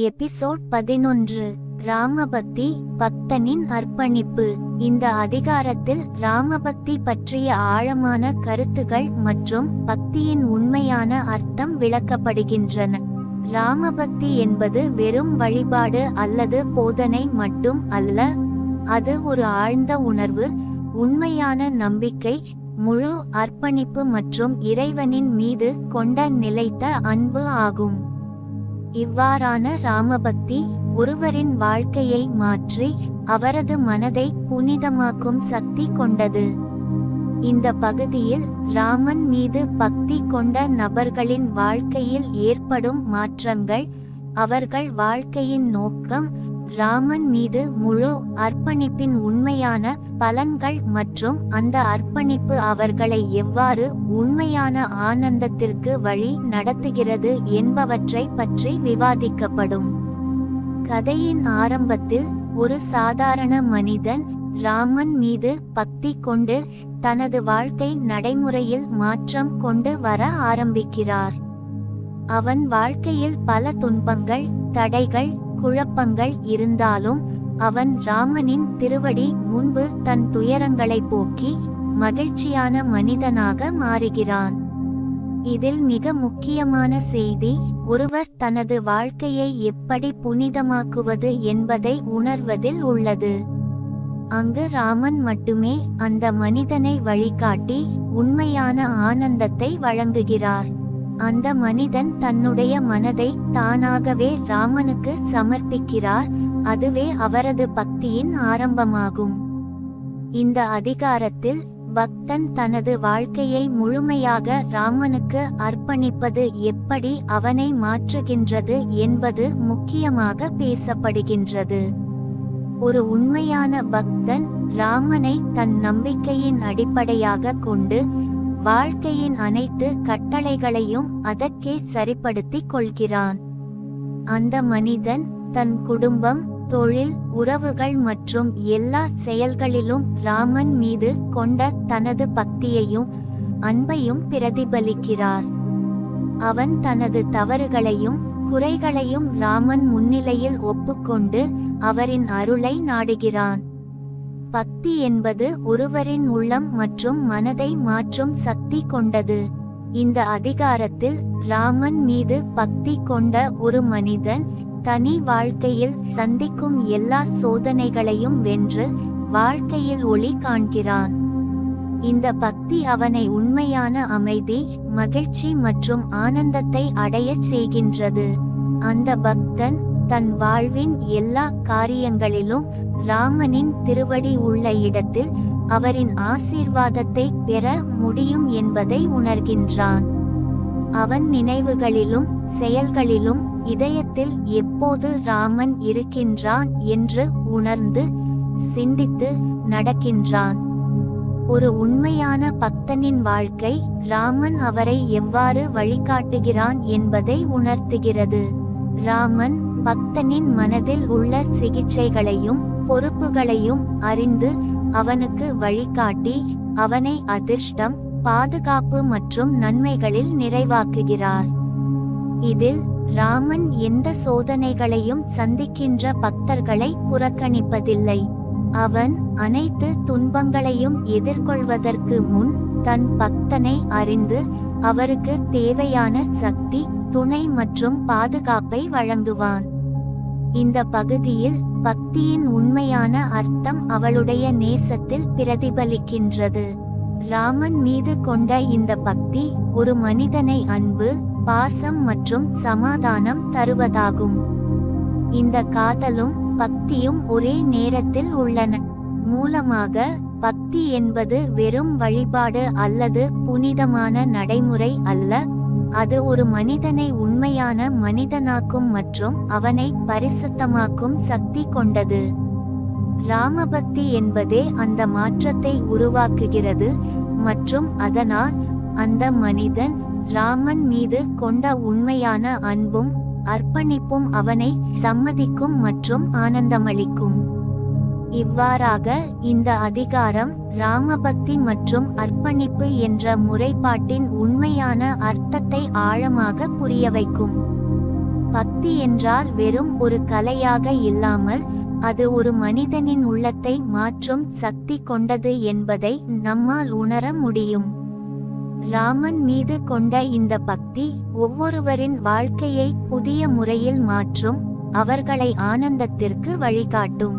Episode 11. ராமபக்தி, பக்தனின் அர்ப்பணிப்பு. இந்த அதிகாரத்தில் ராமபக்தி பற்றிய ஆழமான கருத்துகள் மற்றும் பக்தியின் உண்மையான அர்த்தம் விளக்கப்படுகின்றன. ராமபக்தி என்பது வெறும் வழிபாடு அல்லது போதனை மட்டும் அல்ல, அது ஒரு ஆழ்ந்த உணர்வு, உண்மையான நம்பிக்கை, முழு அர்ப்பணிப்பு மற்றும் இறைவனின் மீது கொண்ட நிலைத்த அன்பு ஆகும். இவ்வாறான ராமபக்தி ஒருவரின் வாழ்க்கையை மாற்றி அவரது மனதை புனிதமாக்கும் சக்தி கொண்டது. இந்த பகுதியில் ராமன் மீது பக்தி கொண்ட நபர்களின் வாழ்க்கையில் ஏற்படும் மாற்றங்கள், அவர்கள் வாழ்க்கையின் நோக்கம், ராமன் மீது முழு அர்ப்பணிப்பின் உண்மையான பலன்கள் மற்றும் அந்த அர்ப்பணிப்பு அவர்களை எவ்வாறு உண்மையான ஆனந்தத்திற்கு வழி நடத்துகிறது என்பவற்றை பற்றி விவாதிக்கப்படும். கதையின் ஆரம்பத்தில் ஒரு சாதாரண மனிதன் ராமன் மீது பக்தி கொண்டு தனது வாழ்க்கை நடைமுறையில் மாற்றம் கொண்டு வர ஆரம்பிக்கிறார். அவன் வாழ்க்கையில் பல துன்பங்கள், தடைகள், குழப்பங்கள் இருந்தாலும் அவன் ராமனின் திருவடி முன்பு தன் துயரங்களை போக்கி மகிழ்ச்சியான மனிதனாக மாறுகிறான். இதில் மிக முக்கியமான செய்தி, ஒருவர் தனது வாழ்க்கையை எப்படி புனிதமாக்குவது என்பதை உணர்வதில் உள்ளது. அங்கு ராமன் மட்டுமே அந்த மனிதனை வழிகாட்டி உண்மையான ஆனந்தத்தை வழங்குகிறார். அந்த மனிதன் தன்னுடைய மனதை தானாகவே ராமனுக்கு சமர்ப்பிக்கிறார், அதுவே அவரது பக்தியின் ஆரம்பமாகும். இந்த அதிகாரத்தில் பக்தன் தனது வாழ்க்கையை முழுமையாக ராமனுக்கு அர்ப்பணிப்பது எப்படி அவனை மாற்றுகின்றது என்பது முக்கியமாக பேசப்படுகின்றது. ஒரு உண்மையான பக்தன் ராமனை தன் நம்பிக்கையின் அடிப்படையாக கொண்டு வாழ்க்கையின் அனைத்து கட்டளைகளையும் அதற்கே சரிப்படுத்திக் கொள்கிறான். அந்த மனிதன் தன் குடும்பம், தொழில், உறவுகள் மற்றும் எல்லா செயல்களிலும் ராமன் மீது கொண்ட தனது பக்தியையும் அன்பையும் பிரதிபலிக்கிறார். அவன் தனது தவறுகளையும் குறைகளையும் ராமன் முன்னிலையில் ஒப்புக்கொண்டு அவரின் அருளை நாடுகிறான். பக்தி என்பது ஒருவரின் உள்ளம் மற்றும் மனதை மாற்றும் சக்தி கொண்டது. இந்த அதிகாரத்தில் ராமன் மீது பக்தி கொண்ட ஒரு மனிதன் தனி வாழ்க்கையில் சந்திக்கும் எல்லா சோதனைகளையும் வென்று வாழ்க்கையில் ஒளி காண்கிறான். இந்த பக்தி அவனை உண்மையான அமைதி, மகிழ்ச்சி மற்றும் ஆனந்தத்தை அடையச் செய்கின்றது. அந்த பக்தன் தன் வாழ்வின் எல்லா காரியங்களிலும் ராமனின் திருவடி உள்ள இடத்தில் அவரின் ஆசீர்வாதத்தை பெற முடியும் என்பதை உணர்கின்றான். அவன் நினைவுகளிலும் செயல்களிலும் இதயத்தில் எப்போது ராமன் இருக்கின்றான் என்று உணர்ந்து சிந்தித்து நடக்கின்றான். ஒரு உண்மையான பக்தனின் வாழ்க்கை ராமன் அவரை எவ்வாறு வழிகாட்டுகிறான் என்பதை உணர்த்துகிறது. ராமன் பக்தனின் மனதில் உள்ள சிகிச்சைகளையும் பொறுப்புகளையும் அறிந்து அவனுக்கு வழிகாட்டி அவனை அதிர்ஷ்டம், பாதுகாப்பு மற்றும் நன்மைகளில் நிறைவாக்குகிறார். இதில் ராமன் எந்த சோதனைகளையும் சந்திக்கின்ற பக்தர்களை புறக்கணிப்பதில்லை. அவன் அனைத்து துன்பங்களையும் எதிர்கொள்வதற்கு முன் தன் பக்தனை அறிந்து அவருக்கு தேவையான சக்தி, துணை மற்றும் பாதுகாப்பை வழங்குவான். இந்த பகுதியில் பக்தியின் உண்மையான அர்த்தம் அவளுடைய நேசத்தில் பிரதிபலிக்கின்றது. ராமன் மீது கொண்ட இந்த பக்தி ஒரு மனிதனை அன்பு, பாசம் மற்றும் சமாதானம் தருவதாகும். இந்த காதலும் பக்தியும் ஒரே நேரத்தில் உள்ளன. மூலமாக பக்தி என்பது வெறும் வழிபாடு அல்லது புனிதமான நடைமுறை அல்ல, அது ஒரு மனிதனை உண்மையான மனிதனாக்கும் மற்றும் அவனை பரிசுத்தமாக்கும் சக்தி கொண்டது. ராமபக்தி என்பதே அந்த மாற்றத்தை உருவாக்குகிறது மற்றும் அதனால் அந்த மனிதன் ராமன் மீது கொண்ட உண்மையான அன்பும் அர்ப்பணிப்பும் அவனை சம்மதிக்கும் மற்றும் ஆனந்தமளிக்கும். இவ்வாறாக இந்த அதிகாரம் ராமபக்தி மற்றும் அர்ப்பணிப்பு என்ற முறைப்பாட்டின் உண்மையான அர்த்தத்தை ஆழமாக புரியவைக்கும். பக்தி என்றால் வெறும் ஒரு கலையாக இல்லாமல் அது ஒரு மனிதனின் உள்ளத்தை மாற்றும் சக்தி கொண்டது என்பதை நம்மால் உணர முடியும். ராமன் மீது கொண்ட இந்த பக்தி ஒவ்வொருவரின் வாழ்க்கையை புதிய முறையில் மாற்றும், அவர்களை ஆனந்தத்திற்கு வழிகாட்டும்.